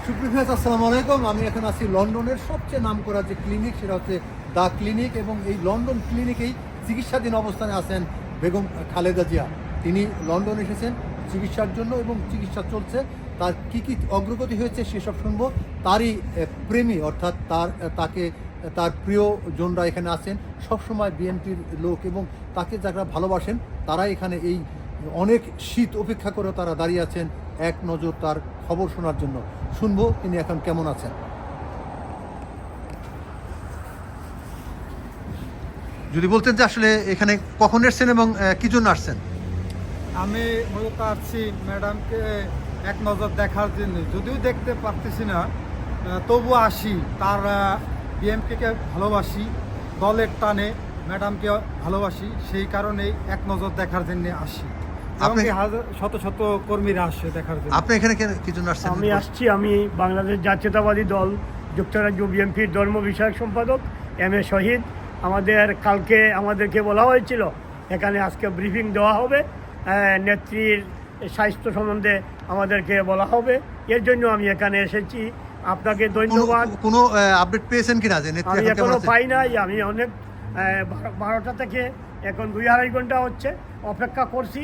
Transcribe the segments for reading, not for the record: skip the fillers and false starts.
সুপ্রিয় ভিউয়ার্স, আসসালামু আলাইকুম। আমি এখন আছি লন্ডনের সবচেয়ে নামকরা যে ক্লিনিক, সেটা হচ্ছে দ্য ক্লিনিক, এবং এই লন্ডন ক্লিনিকেই চিকিৎসাধীন অবস্থানে আছেন বেগম খালেদা জিয়া। তিনি লন্ডন এসেছেন চিকিৎসার জন্য এবং চিকিৎসা চলছে। তার কী অগ্রগতি হয়েছে সেসব শুনবো। তারই প্রেমী, অর্থাৎ তার প্রিয়জনরা এখানে আছেন, সবসময় বিএনপির লোক, এবং তাকে যারা ভালোবাসেন তারাই এখানে এই অনেক শীত উপেক্ষা করে তারা দাঁড়িয়ে আছেন এক নজর তার খবর শোনার জন্য। শুনবো তিনি এখন কেমন আছেন। যদি বলতেন যে আসলে এখানে কখন এসছেন এবং কি জন্য আসছেন? আমি মূলত আসছি ম্যাডামকে এক নজর দেখার জন্য, যদিও দেখতে পারতেছি না, তবু আসি। তার বিএমপিকে ভালোবাসি, দলের টানে ম্যাডামকে ভালোবাসি, সেই কারণেই এক নজর দেখার জন্য আসি। শত শত কর্মীরা আসছে দেখার জন্য। আপনি এখানে কি জন্য আসছেন? আমি বাংলাদেশ জাতীয়তাবাদী দল যুক্তরাজ্য বিএনপির ধর্ম বিষয়ক সম্পাদক এম.এ. শহীদ। কালকে আমাদেরকে বলা হয়েছিল এখানে আজকে ব্রিফিং দেওয়া হবে, নেত্রীর স্বাস্থ্য সম্বন্ধে আমাদেরকে বলা হবে। এর জন্য আমি এখানে এসেছি। আপনাকে ধন্যবাদ। কোনো আপডেট পেয়েছেন কিনা যে নেত্রী আমি এখনো পাই নাই। আমি অনেক 12টা থেকে এখন 2-2.5 ঘন্টা হচ্ছে অপেক্ষা করছি।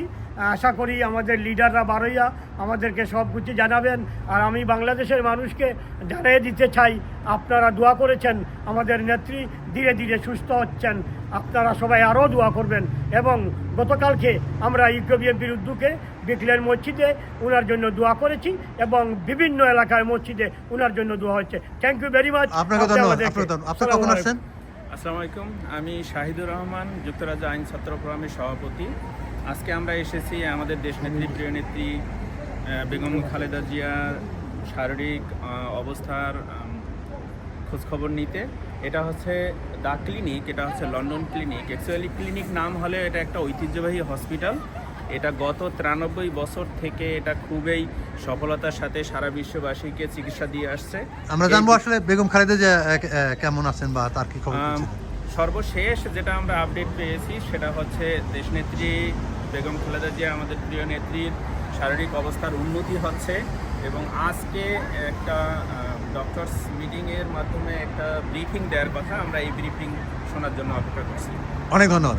আশা করি আমাদের লিডাররা বারোইয়া আমাদেরকে সব কিছু জানাবেন। আর আমি বাংলাদেশের মানুষকে জানিয়ে দিতে চাই, আপনারা দোয়া করেছেন, আমাদের নেত্রী ধীরে ধীরে সুস্থ হচ্ছেন, আপনারা সবাই আরও দোয়া করবেন। এবং গতকালকে আমরা ইউকো বিএনপির উদ্যোগে বিকলের মসজিদে ওনার জন্য দোয়া করেছি এবং বিভিন্ন এলাকার মসজিদে ওনার জন্য দোয়া হচ্ছে। Thank you very much. আপনাকে ধন্যবাদ। আপনি কখন আসছেন? আসসালামু আলাইকুম, আমি শাহিদুর রহমান, যুক্তরাজ্য আইন ছাত্র ফোরামের সভাপতি। আজকে আমরা এসেছি আমাদের দেশনেত্রী, প্রিয় নেত্রী বেগম খালেদা জিয়ার শারীরিক অবস্থার খোঁজখবর নিতে। এটা হচ্ছে দ্য ক্লিনিক, এটা হচ্ছে লন্ডন ক্লিনিক। অ্যাকচুয়ালি ক্লিনিক নাম হলে এটা একটা ঐতিহ্যবাহী হসপিটাল। এটা গত 93 বছর থেকে এটা খুবই সফলতার সাথে সারা বিশ্ববাসীকে চিকিৎসা দিয়ে আসছে। আমরা জানবো আসলে বেগম খালেদা জিয়া কেমন আছেন বা তার কি খবর। সর্বশেষ যেটা আমরা আপডেট পেয়েছি সেটা হচ্ছে দেশনেত্রী বেগম খালেদা জিয়া, আমাদের প্রিয় নেত্রীর শারীরিক অবস্থার উন্নতি হচ্ছে, এবং আজকে একটা ডক্টরস মিটিংয়ের মাধ্যমে একটা ব্রিফিং দেওয়ার কথা। আমরা এই ব্রিফিং শোনার জন্য অপেক্ষা করছি। অনেক ধন্যবাদ।